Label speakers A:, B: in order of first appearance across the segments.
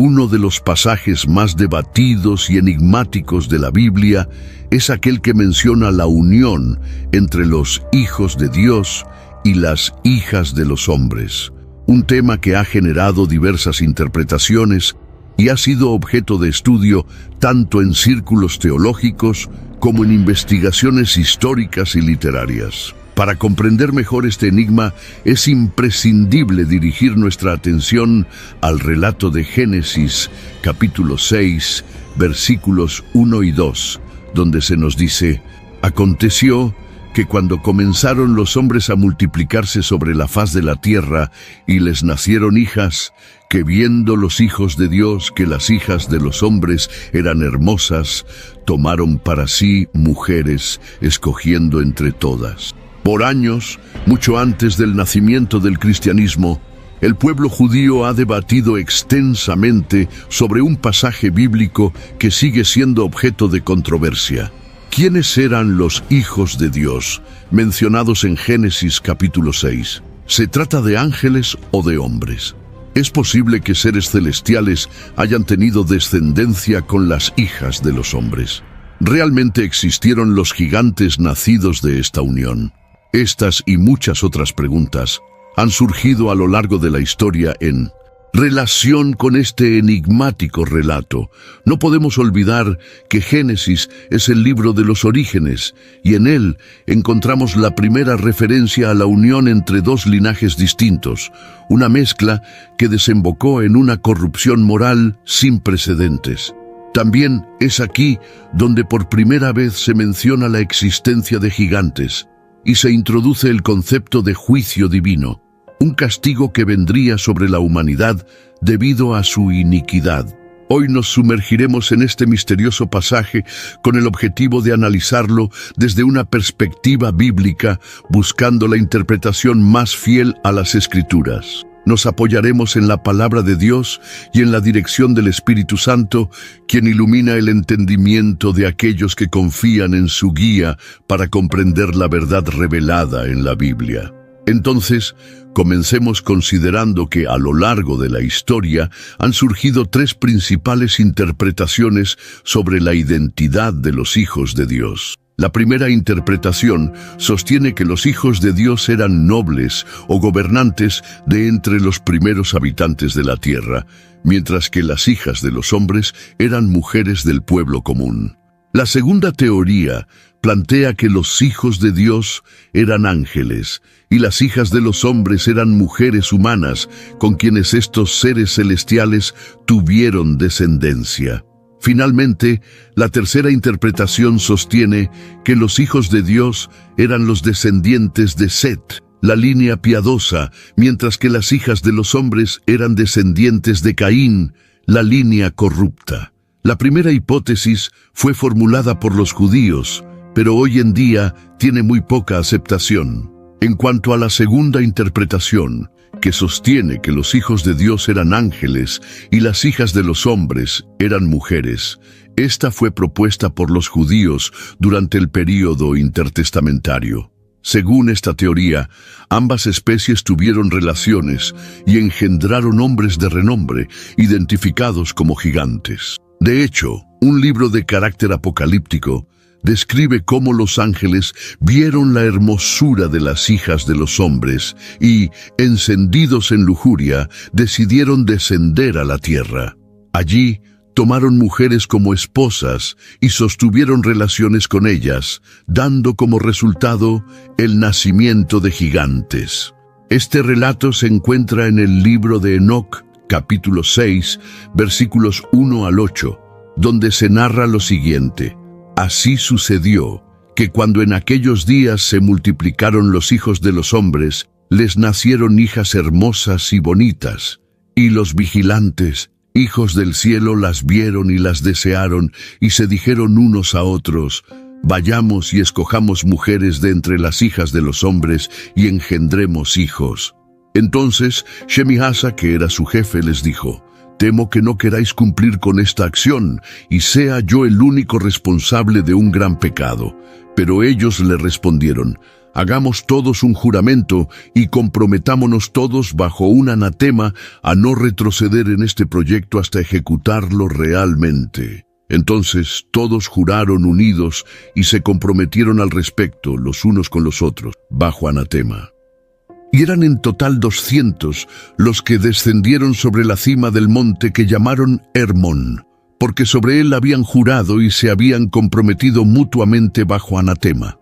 A: Uno de los pasajes más debatidos y enigmáticos de la Biblia es aquel que menciona la unión entre los hijos de Dios y las hijas de los hombres, un tema que ha generado diversas interpretaciones y ha sido objeto de estudio tanto en círculos teológicos como en investigaciones históricas y literarias. Para comprender mejor este enigma, es imprescindible dirigir nuestra atención al relato de Génesis, capítulo 6, versículos 1 y 2, donde se nos dice: «Aconteció que cuando comenzaron los hombres a multiplicarse sobre la faz de la tierra y les nacieron hijas, que viendo los hijos de Dios que las hijas de los hombres eran hermosas, tomaron para sí mujeres, escogiendo entre todas». Por años, mucho antes del nacimiento del cristianismo, el pueblo judío ha debatido extensamente sobre un pasaje bíblico que sigue siendo objeto de controversia. ¿Quiénes eran los hijos de Dios mencionados en Génesis capítulo 6? ¿Se trata de ángeles o de hombres? ¿Es posible que seres celestiales hayan tenido descendencia con las hijas de los hombres? ¿Realmente existieron los gigantes nacidos de esta unión? Estas y muchas otras preguntas han surgido a lo largo de la historia en relación con este enigmático relato. No podemos olvidar que Génesis es el libro de los orígenes, y en él encontramos la primera referencia a la unión entre dos linajes distintos, una mezcla que desembocó en una corrupción moral sin precedentes. También es aquí donde por primera vez se menciona la existencia de gigantes, y se introduce el concepto de juicio divino, un castigo que vendría sobre la humanidad debido a su iniquidad. Hoy nos sumergiremos en este misterioso pasaje con el objetivo de analizarlo desde una perspectiva bíblica, buscando la interpretación más fiel a las Escrituras. Nos apoyaremos en la palabra de Dios y en la dirección del Espíritu Santo, quien ilumina el entendimiento de aquellos que confían en su guía para comprender la verdad revelada en la Biblia. Entonces, comencemos considerando que a lo largo de la historia han surgido tres principales interpretaciones sobre la identidad de los hijos de Dios. La primera interpretación sostiene que los hijos de Dios eran nobles o gobernantes de entre los primeros habitantes de la tierra, mientras que las hijas de los hombres eran mujeres del pueblo común. La segunda teoría plantea que los hijos de Dios eran ángeles y las hijas de los hombres eran mujeres humanas con quienes estos seres celestiales tuvieron descendencia. Finalmente, la tercera interpretación sostiene que los hijos de Dios eran los descendientes de Set, la línea piadosa, mientras que las hijas de los hombres eran descendientes de Caín, la línea corrupta. La primera hipótesis fue formulada por los judíos, pero hoy en día tiene muy poca aceptación. En cuanto a la segunda interpretación, que sostiene que los hijos de Dios eran ángeles y las hijas de los hombres eran mujeres, esta fue propuesta por los judíos durante el período intertestamentario. Según esta teoría, ambas especies tuvieron relaciones y engendraron hombres de renombre, identificados como gigantes. De hecho, un libro de carácter apocalíptico describe cómo los ángeles vieron la hermosura de las hijas de los hombres y, encendidos en lujuria, decidieron descender a la tierra. Allí, tomaron mujeres como esposas y sostuvieron relaciones con ellas, dando como resultado el nacimiento de gigantes. Este relato se encuentra en el libro de Enoc, capítulo 6, versículos 1 al 8, donde se narra lo siguiente: Así sucedió que cuando en aquellos días se multiplicaron los hijos de los hombres, les nacieron hijas hermosas y bonitas, y los vigilantes, hijos del cielo, las vieron y las desearon, y se dijeron unos a otros: Vayamos y escojamos mujeres de entre las hijas de los hombres y engendremos hijos. Entonces Shemihasa, que era su jefe, les dijo: Temo que no queráis cumplir con esta acción, y sea yo el único responsable de un gran pecado. Pero ellos le respondieron: Hagamos todos un juramento y comprometámonos todos bajo un anatema a no retroceder en este proyecto hasta ejecutarlo realmente. Entonces todos juraron unidos y se comprometieron al respecto los unos con los otros, bajo anatema. Y eran en total 200 los que descendieron sobre la cima del monte que llamaron Hermón, porque sobre él habían jurado y se habían comprometido mutuamente bajo anatema.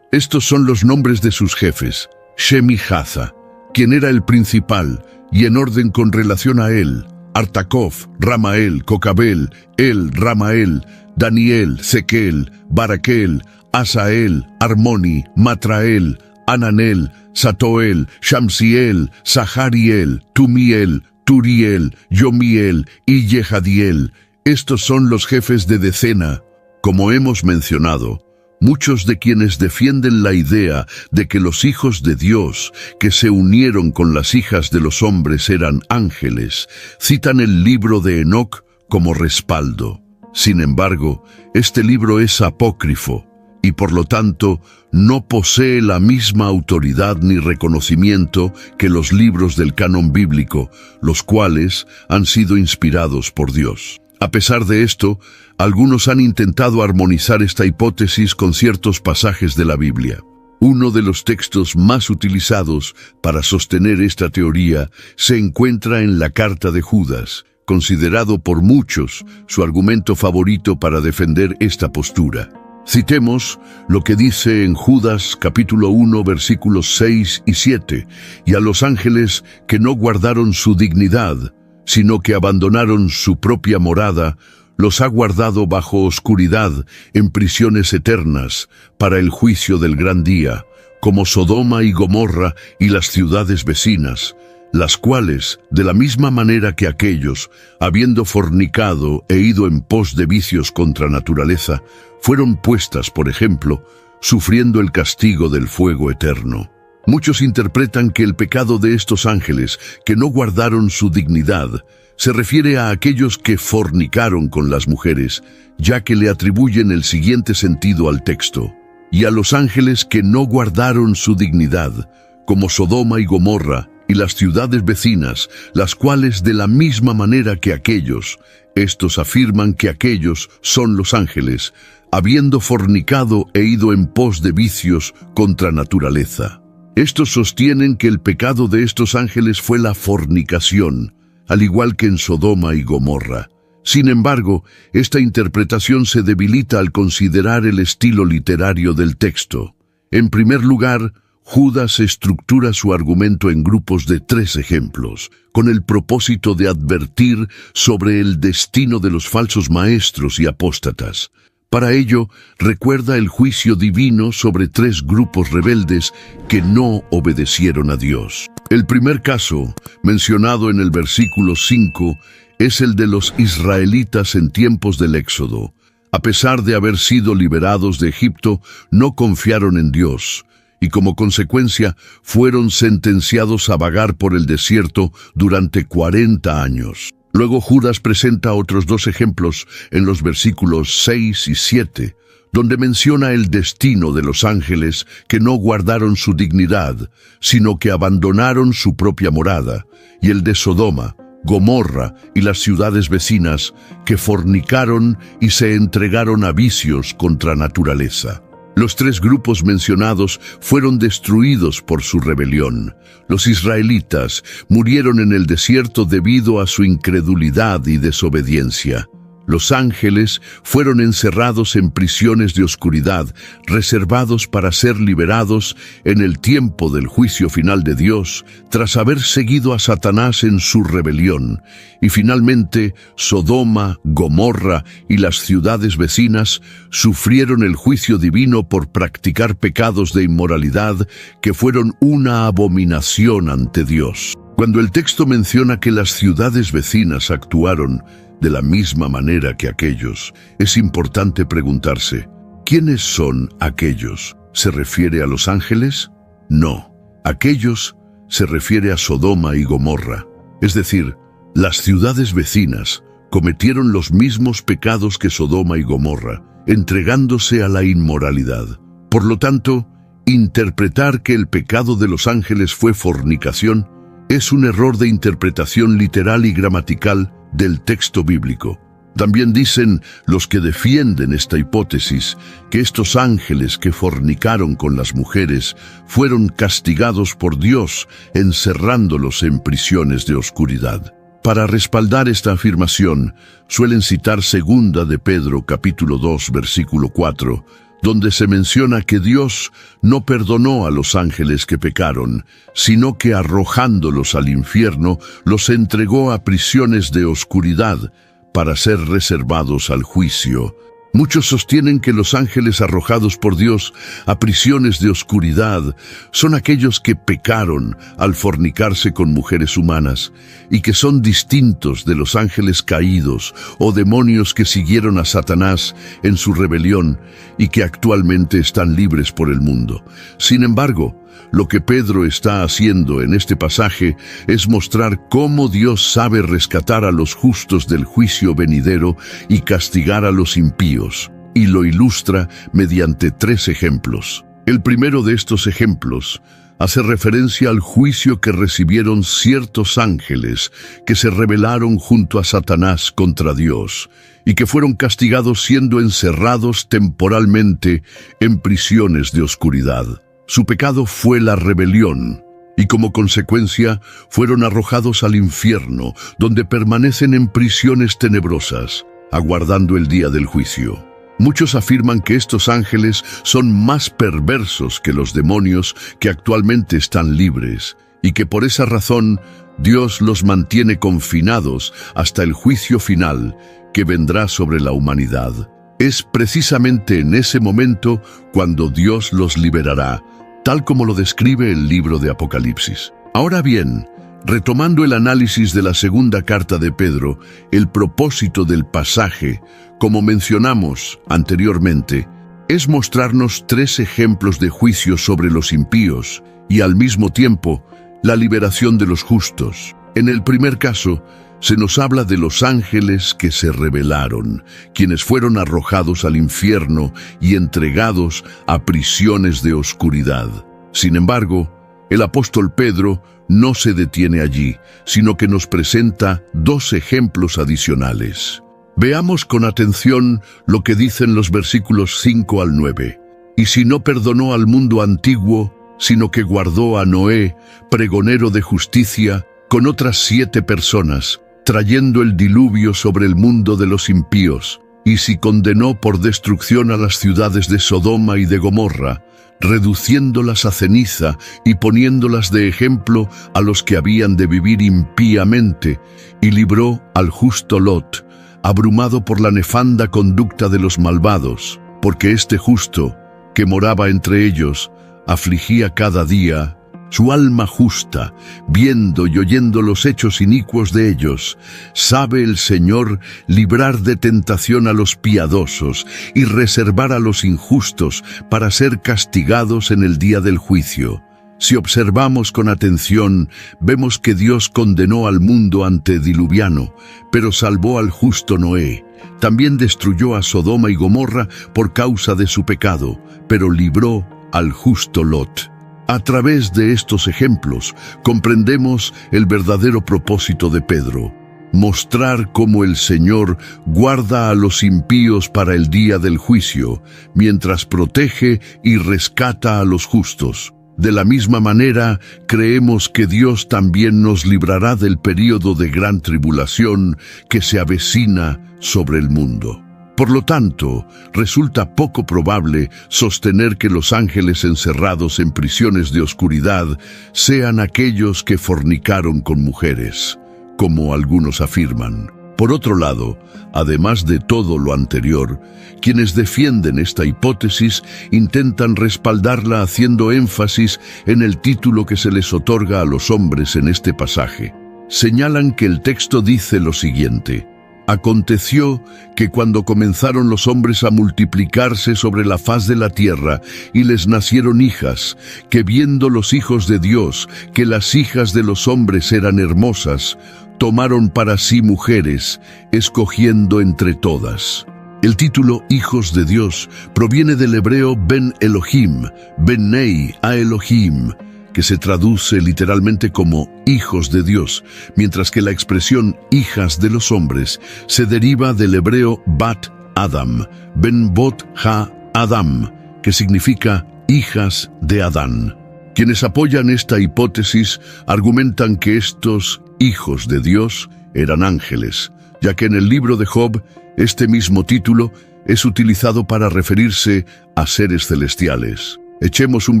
A: Estos son los nombres de sus jefes: Shemi-Haza, quien era el principal, y en orden con relación a él, Artacof, Ramael, Cocabel, Ramael, Daniel, Sequel, Baraquel, Asael, Armoni, Matrael, Ananel, Satoel, Shamsiel, Sahariel, Tumiel, Turiel, Yomiel y Yehadiel. Estos son los jefes de decena. Como hemos mencionado, muchos de quienes defienden la idea de que los hijos de Dios que se unieron con las hijas de los hombres eran ángeles, citan el libro de Enoc como respaldo. Sin embargo, este libro es apócrifo y por lo tanto no posee la misma autoridad ni reconocimiento que los libros del canon bíblico, los cuales han sido inspirados por Dios. A pesar de esto, algunos han intentado armonizar esta hipótesis con ciertos pasajes de la Biblia. Uno de los textos más utilizados para sostener esta teoría se encuentra en la Carta de Judas, considerado por muchos su argumento favorito para defender esta postura. Citemos lo que dice en Judas capítulo 1 versículos 6 y 7, y a los ángeles que no guardaron su dignidad, sino que abandonaron su propia morada, los ha guardado bajo oscuridad en prisiones eternas para el juicio del gran día, como Sodoma y Gomorra y las ciudades vecinas, las cuales, de la misma manera que aquellos, habiendo fornicado e ido en pos de vicios contra naturaleza, fueron puestas, por ejemplo, sufriendo el castigo del fuego eterno. Muchos interpretan que el pecado de estos ángeles, que no guardaron su dignidad, se refiere a aquellos que fornicaron con las mujeres, ya que le atribuyen el siguiente sentido al texto: y a los ángeles que no guardaron su dignidad, como Sodoma y Gomorra y las ciudades vecinas, las cuales de la misma manera que aquellos, estos afirman que aquellos son los ángeles, habiendo fornicado e ido en pos de vicios contra naturaleza. Estos sostienen que el pecado de estos ángeles fue la fornicación, al igual que en Sodoma y Gomorra. Sin embargo, esta interpretación se debilita al considerar el estilo literario del texto. En primer lugar, Judas estructura su argumento en grupos de 3 ejemplos, con el propósito de advertir sobre el destino de los falsos maestros y apóstatas. Para ello, recuerda el juicio divino sobre 3 grupos rebeldes que no obedecieron a Dios. El primer caso, mencionado en el versículo 5, es el de los israelitas en tiempos del Éxodo. A pesar de haber sido liberados de Egipto, no confiaron en Dios, y como consecuencia fueron sentenciados a vagar por el desierto durante 40 años. Luego Judas presenta otros 2 ejemplos en los versículos 6 y 7, donde menciona el destino de los ángeles que no guardaron su dignidad, sino que abandonaron su propia morada, y el de Sodoma, Gomorra y las ciudades vecinas, que fornicaron y se entregaron a vicios contra naturaleza. Los 3 grupos mencionados fueron destruidos por su rebelión. Los israelitas murieron en el desierto debido a su incredulidad y desobediencia. Los ángeles fueron encerrados en prisiones de oscuridad, reservados para ser liberados en el tiempo del juicio final de Dios, tras haber seguido a Satanás en su rebelión. Y finalmente, Sodoma, Gomorra y las ciudades vecinas sufrieron el juicio divino por practicar pecados de inmoralidad que fueron una abominación ante Dios. Cuando el texto menciona que las ciudades vecinas actuaron de la misma manera que aquellos, es importante preguntarse, ¿quiénes son aquellos? ¿Se refiere a los ángeles? No, aquellos se refiere a Sodoma y Gomorra. Es decir, las ciudades vecinas cometieron los mismos pecados que Sodoma y Gomorra, entregándose a la inmoralidad. Por lo tanto, Interpretar que el pecado de los ángeles fue fornicación es un error de interpretación literal y gramatical del texto bíblico. También dicen los que defienden esta hipótesis que estos ángeles que fornicaron con las mujeres fueron castigados por Dios encerrándolos en prisiones de oscuridad. Para respaldar esta afirmación, suelen citar 2 de Pedro capítulo 2 versículo 4, donde se menciona que Dios no perdonó a los ángeles que pecaron, sino que arrojándolos al infierno, los entregó a prisiones de oscuridad para ser reservados al juicio. Muchos sostienen que los ángeles arrojados por Dios a prisiones de oscuridad son aquellos que pecaron al fornicarse con mujeres humanas y que son distintos de los ángeles caídos o demonios que siguieron a Satanás en su rebelión y que actualmente están libres por el mundo. Sin embargo, lo que Pedro está haciendo en este pasaje es mostrar cómo Dios sabe rescatar a los justos del juicio venidero y castigar a los impíos, y lo ilustra mediante 3 ejemplos. El primero de estos ejemplos hace referencia al juicio que recibieron ciertos ángeles que se rebelaron junto a Satanás contra Dios y que fueron castigados siendo encerrados temporalmente en prisiones de oscuridad. Su pecado fue la rebelión, y como consecuencia fueron arrojados al infierno, donde permanecen en prisiones tenebrosas, aguardando el día del juicio. Muchos afirman que estos ángeles son más perversos que los demonios que actualmente están libres, y que por esa razón Dios los mantiene confinados hasta el juicio final que vendrá sobre la humanidad. Es precisamente en ese momento cuando Dios los liberará, tal como lo describe el libro de Apocalipsis. Ahora bien, retomando el análisis de la segunda carta de Pedro, el propósito del pasaje, como mencionamos anteriormente, es mostrarnos 3 ejemplos de juicio sobre los impíos y al mismo tiempo la liberación de los justos. En el primer caso, se nos habla de los ángeles que se rebelaron, quienes fueron arrojados al infierno y entregados a prisiones de oscuridad. Sin embargo, el apóstol Pedro no se detiene allí, sino que nos presenta 2 ejemplos adicionales. Veamos con atención lo que dicen los versículos 5 al 9. Y si no perdonó al mundo antiguo, sino que guardó a Noé, pregonero de justicia, con otras 7 personas, trayendo el diluvio sobre el mundo de los impíos, y si condenó por destrucción a las ciudades de Sodoma y de Gomorra, reduciéndolas a ceniza y poniéndolas de ejemplo a los que habían de vivir impíamente, y libró al justo Lot, abrumado por la nefanda conducta de los malvados, porque este justo, que moraba entre ellos, afligía cada día su alma justa, viendo y oyendo los hechos inicuos de ellos. Sabe el Señor librar de tentación a los piadosos y reservar a los injustos para ser castigados en el día del juicio. Si observamos con atención, vemos que Dios condenó al mundo antediluviano, pero salvó al justo Noé. También destruyó a Sodoma y Gomorra por causa de su pecado, pero libró al justo Lot. A través de estos ejemplos comprendemos el verdadero propósito de Pedro: mostrar cómo el Señor guarda a los impíos para el día del juicio, mientras protege y rescata a los justos. De la misma manera, creemos que Dios también nos librará del período de gran tribulación que se avecina sobre el mundo. Por lo tanto, resulta poco probable sostener que los ángeles encerrados en prisiones de oscuridad sean aquellos que fornicaron con mujeres, como algunos afirman. Por otro lado, además de todo lo anterior, quienes defienden esta hipótesis intentan respaldarla haciendo énfasis en el título que se les otorga a los hombres en este pasaje. Señalan que el texto dice lo siguiente: Aconteció que cuando comenzaron los hombres a multiplicarse sobre la faz de la tierra y les nacieron hijas, que viendo los hijos de Dios que las hijas de los hombres eran hermosas, tomaron para sí mujeres, escogiendo entre todas. El título Hijos de Dios proviene del hebreo Ben Elohim, Bnei Elohim, que se traduce literalmente como hijos de Dios, mientras que la expresión hijas de los hombres se deriva del hebreo Bat Adam, Ben Bot Ha Adam, que significa hijas de Adán. Quienes apoyan esta hipótesis argumentan que estos hijos de Dios eran ángeles, ya que en el libro de Job este mismo título es utilizado para referirse a seres celestiales. Echemos un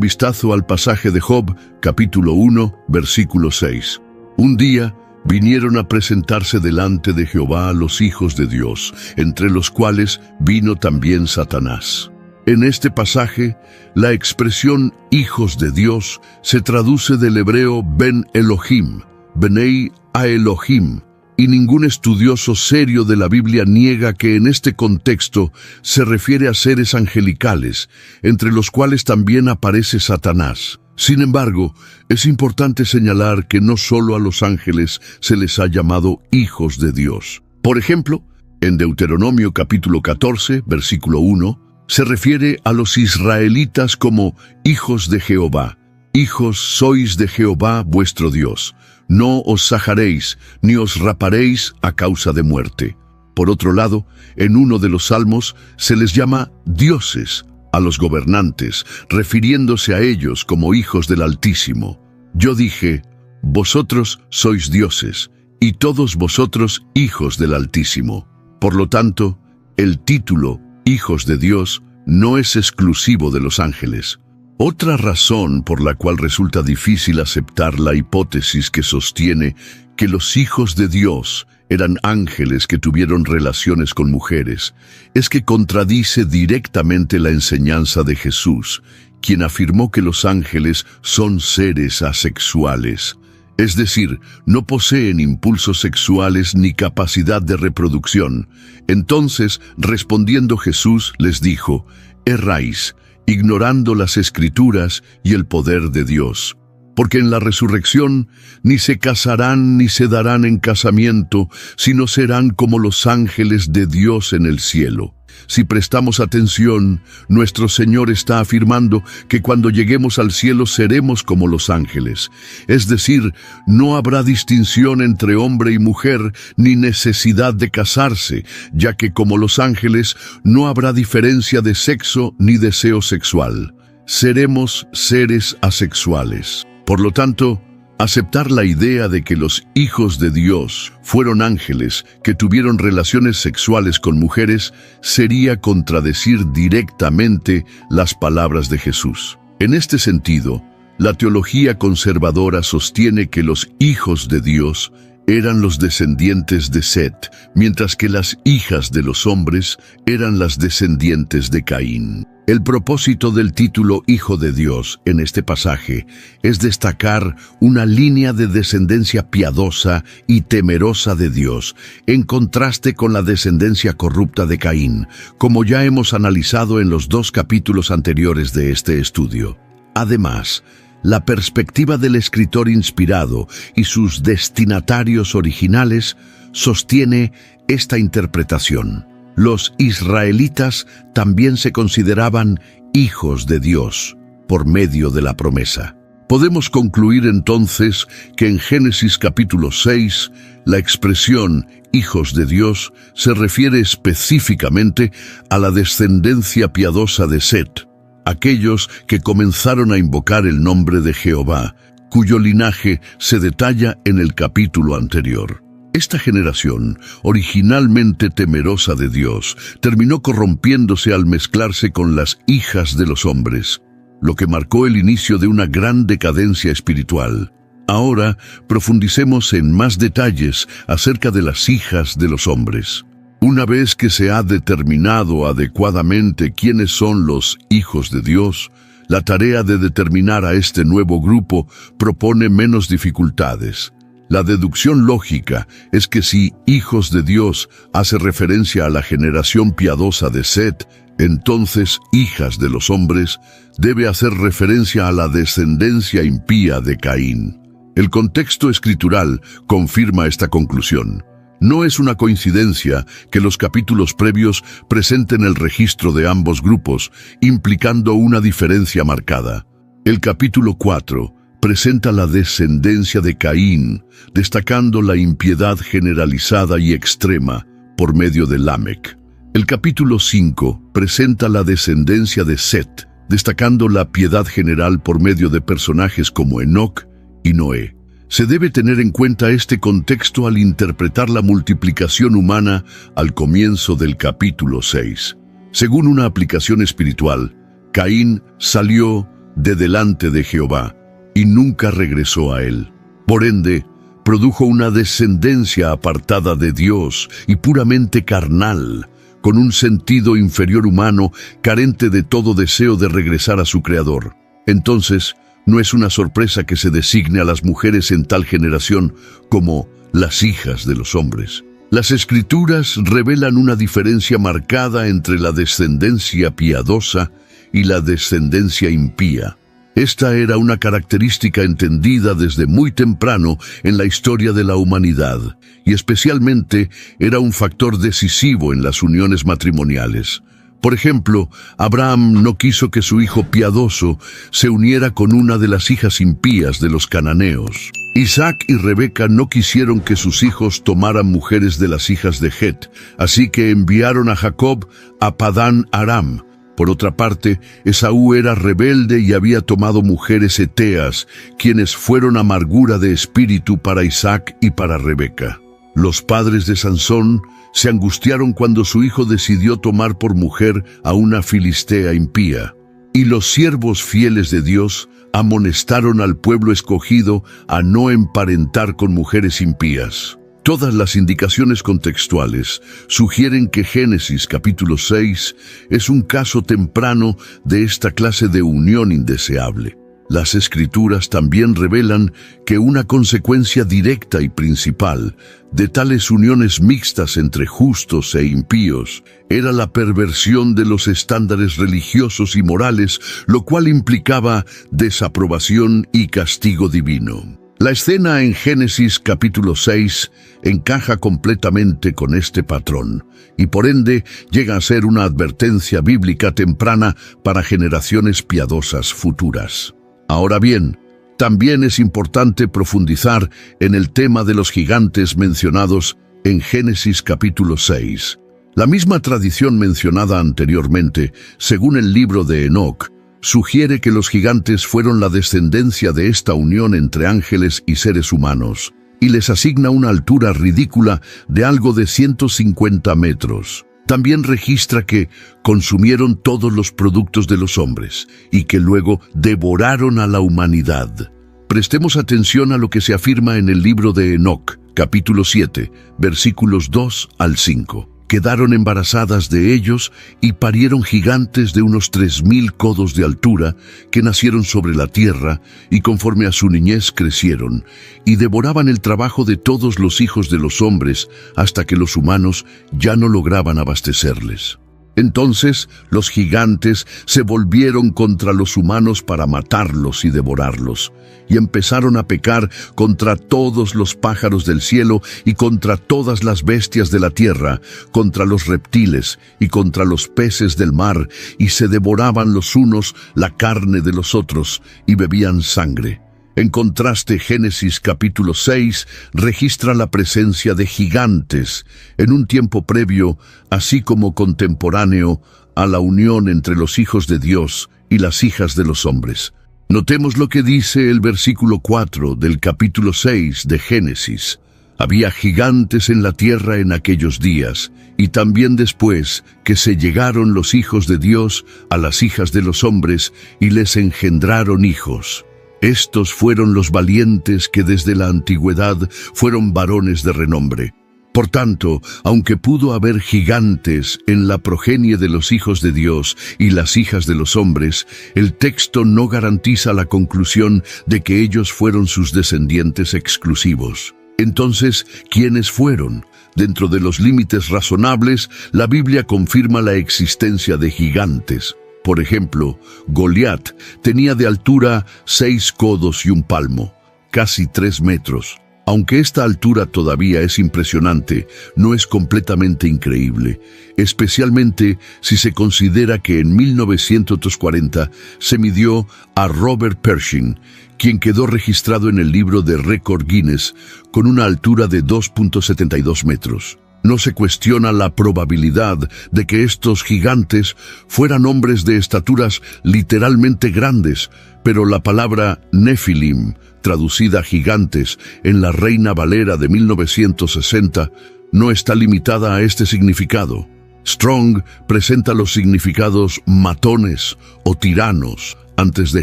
A: vistazo al pasaje de Job, capítulo 1, versículo 6. Un día vinieron a presentarse delante de Jehová los hijos de Dios, entre los cuales vino también Satanás. En este pasaje, la expresión hijos de Dios se traduce del hebreo Ben Elohim, Bnei Elohim, y ningún estudioso serio de la Biblia niega que en este contexto se refiere a seres angelicales, entre los cuales también aparece Satanás. Sin embargo, es importante señalar que no solo a los ángeles se les ha llamado hijos de Dios. Por ejemplo, en Deuteronomio capítulo 14, versículo 1, se refiere a los israelitas como hijos de Jehová. Hijos sois de Jehová vuestro Dios. No os sajaréis, ni os raparéis a causa de muerte. Por otro lado, en uno de los salmos se les llama dioses a los gobernantes, refiriéndose a ellos como hijos del Altísimo. Yo dije, vosotros sois dioses, y todos vosotros hijos del Altísimo. Por lo tanto, el título hijos de Dios no es exclusivo de los ángeles. Otra razón por la cual resulta difícil aceptar la hipótesis que sostiene que los hijos de Dios eran ángeles que tuvieron relaciones con mujeres es que contradice directamente la enseñanza de Jesús, quien afirmó que los ángeles son seres asexuales. Es decir, no poseen impulsos sexuales ni capacidad de reproducción. Entonces, respondiendo Jesús, les dijo, erráis, ignorando las Escrituras y el poder de Dios. Porque en la resurrección ni se casarán ni se darán en casamiento, sino serán como los ángeles de Dios en el cielo. Si prestamos atención, nuestro Señor está afirmando que cuando lleguemos al cielo seremos como los ángeles. Es decir, no habrá distinción entre hombre y mujer, ni necesidad de casarse, ya que como los ángeles no habrá diferencia de sexo ni deseo sexual. Seremos seres asexuales. Por lo tanto, aceptar la idea de que los hijos de Dios fueron ángeles que tuvieron relaciones sexuales con mujeres sería contradecir directamente las palabras de Jesús. En este sentido, la teología conservadora sostiene que los hijos de Dios eran los descendientes de Set, mientras que las hijas de los hombres eran las descendientes de Caín. El propósito del título Hijo de Dios en este pasaje es destacar una línea de descendencia piadosa y temerosa de Dios, en contraste con la descendencia corrupta de Caín, como ya hemos analizado en los 2 capítulos anteriores de este estudio. Además, la perspectiva del escritor inspirado y sus destinatarios originales sostiene esta interpretación. Los israelitas también se consideraban hijos de Dios por medio de la promesa. Podemos concluir entonces que en Génesis capítulo 6, la expresión hijos de Dios se refiere específicamente a la descendencia piadosa de Set, aquellos que comenzaron a invocar el nombre de Jehová, cuyo linaje se detalla en el capítulo anterior. Esta generación, originalmente temerosa de Dios, terminó corrompiéndose al mezclarse con las hijas de los hombres, lo que marcó el inicio de una gran decadencia espiritual. Ahora profundicemos en más detalles acerca de las hijas de los hombres. Una vez que se ha determinado adecuadamente quiénes son los hijos de Dios, la tarea de determinar a este nuevo grupo propone menos dificultades. La deducción lógica es que si hijos de Dios hace referencia a la generación piadosa de Set, entonces hijas de los hombres debe hacer referencia a la descendencia impía de Caín. El contexto escritural confirma esta conclusión. No es una coincidencia que los capítulos previos presenten el registro de ambos grupos, implicando una diferencia marcada. El capítulo 4 presenta la descendencia de Caín, destacando la impiedad generalizada y extrema por medio de Lamec. El capítulo 5 presenta la descendencia de Set, destacando la piedad general por medio de personajes como Enoc y Noé. Se debe tener en cuenta este contexto al interpretar la multiplicación humana al comienzo del capítulo 6. Según una aplicación espiritual, Caín salió de delante de Jehová y nunca regresó a él. Por ende, produjo una descendencia apartada de Dios y puramente carnal, con un sentido inferior humano, carente de todo deseo de regresar a su Creador. Entonces, no es una sorpresa que se designe a las mujeres en tal generación como las hijas de los hombres. Las Escrituras revelan una diferencia marcada entre la descendencia piadosa y la descendencia impía. Esta era una característica entendida desde muy temprano en la historia de la humanidad, y especialmente era un factor decisivo en las uniones matrimoniales. Por ejemplo, Abraham no quiso que su hijo piadoso se uniera con una de las hijas impías de los cananeos. Isaac y Rebeca no quisieron que sus hijos tomaran mujeres de las hijas de Het, así que enviaron a Jacob a Padán Aram. Por otra parte, Esaú era rebelde y había tomado mujeres heteas, quienes fueron amargura de espíritu para Isaac y para Rebeca. Los padres de Sansón se angustiaron cuando su hijo decidió tomar por mujer a una filistea impía. Y los siervos fieles de Dios amonestaron al pueblo escogido a no emparentar con mujeres impías. Todas las indicaciones contextuales sugieren que Génesis capítulo 6 es un caso temprano de esta clase de unión indeseable. Las Escrituras también revelan que una consecuencia directa y principal de tales uniones mixtas entre justos e impíos era la perversión de los estándares religiosos y morales, lo cual implicaba desaprobación y castigo divino. La escena en Génesis capítulo 6 encaja completamente con este patrón y por ende llega a ser una advertencia bíblica temprana para generaciones piadosas futuras. Ahora bien, también es importante profundizar en el tema de los gigantes mencionados en Génesis capítulo 6. La misma tradición mencionada anteriormente, según el libro de Enoc, sugiere que los gigantes fueron la descendencia de esta unión entre ángeles y seres humanos, y les asigna una altura ridícula de algo de 150 metros. También registra que consumieron todos los productos de los hombres y que luego devoraron a la humanidad. Prestemos atención a lo que se afirma en el libro de Enoc, capítulo 7, versículos 2 al 5. Quedaron embarazadas de ellos y parieron gigantes de unos 3000 codos de altura que nacieron sobre la tierra y conforme a su niñez crecieron y devoraban el trabajo de todos los hijos de los hombres hasta que los humanos ya no lograban abastecerles. Entonces los gigantes se volvieron contra los humanos para matarlos y devorarlos, y empezaron a pecar contra todos los pájaros del cielo y contra todas las bestias de la tierra, contra los reptiles y contra los peces del mar, y se devoraban los unos la carne de los otros, y bebían sangre. En contraste, Génesis capítulo 6 registra la presencia de gigantes en un tiempo previo, así como contemporáneo, a la unión entre los hijos de Dios y las hijas de los hombres. Notemos lo que dice el versículo 4 del capítulo 6 de Génesis. Había gigantes en la tierra en aquellos días, y también después que se llegaron los hijos de Dios a las hijas de los hombres y les engendraron hijos. Estos fueron los valientes que desde la antigüedad fueron varones de renombre. Por tanto, aunque pudo haber gigantes en la progenie de los hijos de Dios y las hijas de los hombres, el texto no garantiza la conclusión de que ellos fueron sus descendientes exclusivos. Entonces, ¿quiénes fueron? Dentro de los límites razonables, la Biblia confirma la existencia de gigantes. Por ejemplo, Goliat tenía de altura 6 codos y un palmo, casi 3 metros. Aunque esta altura todavía es impresionante, no es completamente increíble, especialmente si se considera que en 1940 se midió a Robert Pershing, quien quedó registrado en el libro de récord Guinness con una altura de 2.72 metros. No se cuestiona la probabilidad de que estos gigantes fueran hombres de estaturas literalmente grandes, pero la palabra Nefilim, traducida gigantes en la Reina Valera de 1960, no está limitada a este significado. Strong presenta los significados matones o tiranos antes de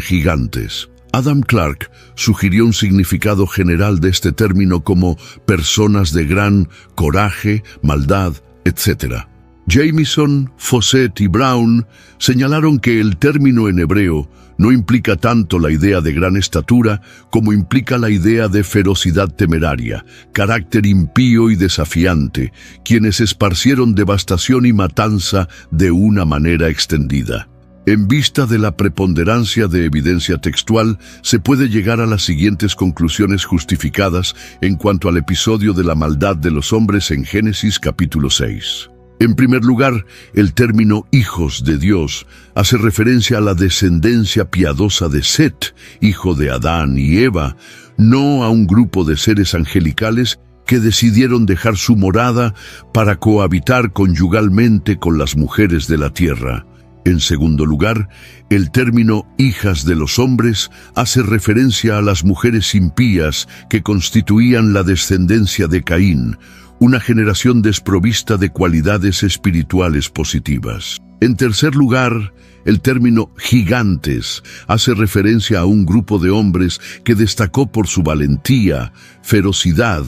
A: gigantes. Adam Clarke sugirió un significado general de este término como personas de gran coraje, maldad, etc. Jamieson, Fawcett y Brown señalaron que el término en hebreo no implica tanto la idea de gran estatura como implica la idea de ferocidad temeraria, carácter impío y desafiante, quienes esparcieron devastación y matanza de una manera extendida. En vista de la preponderancia de evidencia textual, se puede llegar a las siguientes conclusiones justificadas en cuanto al episodio de la maldad de los hombres en Génesis capítulo 6. En primer lugar, el término hijos de Dios hace referencia a la descendencia piadosa de Set, hijo de Adán y Eva, no a un grupo de seres angelicales que decidieron dejar su morada para cohabitar conyugalmente con las mujeres de la tierra. En segundo lugar, el término hijas de los hombres hace referencia a las mujeres impías que constituían la descendencia de Caín, una generación desprovista de cualidades espirituales positivas. En tercer lugar, el término gigantes hace referencia a un grupo de hombres que destacó por su valentía, ferocidad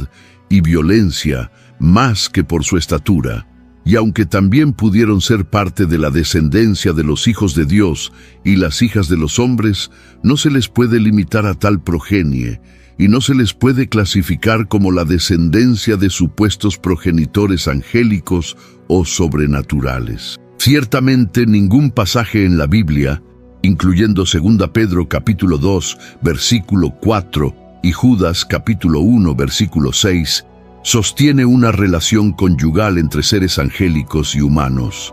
A: y violencia, más que por su estatura. Y aunque también pudieron ser parte de la descendencia de los hijos de Dios y las hijas de los hombres, no se les puede limitar a tal progenie, y no se les puede clasificar como la descendencia de supuestos progenitores angélicos o sobrenaturales. Ciertamente ningún pasaje en la Biblia, incluyendo 2 Pedro capítulo 2, versículo 4 y Judas capítulo 1, versículo 6, sostiene una relación conyugal entre seres angélicos y humanos.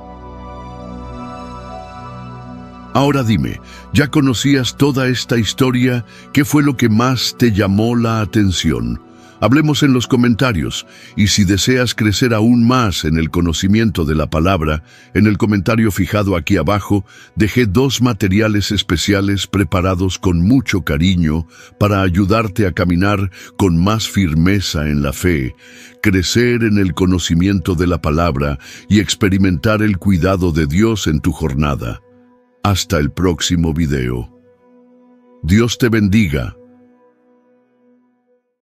A: Ahora dime, ¿ya conocías toda esta historia? ¿Qué fue lo que más te llamó la atención? Hablemos en los comentarios, y si deseas crecer aún más en el conocimiento de la palabra, en el comentario fijado aquí abajo, dejé 2 materiales especiales preparados con mucho cariño para ayudarte a caminar con más firmeza en la fe, crecer en el conocimiento de la palabra y experimentar el cuidado de Dios en tu jornada. Hasta el próximo video. Dios te bendiga.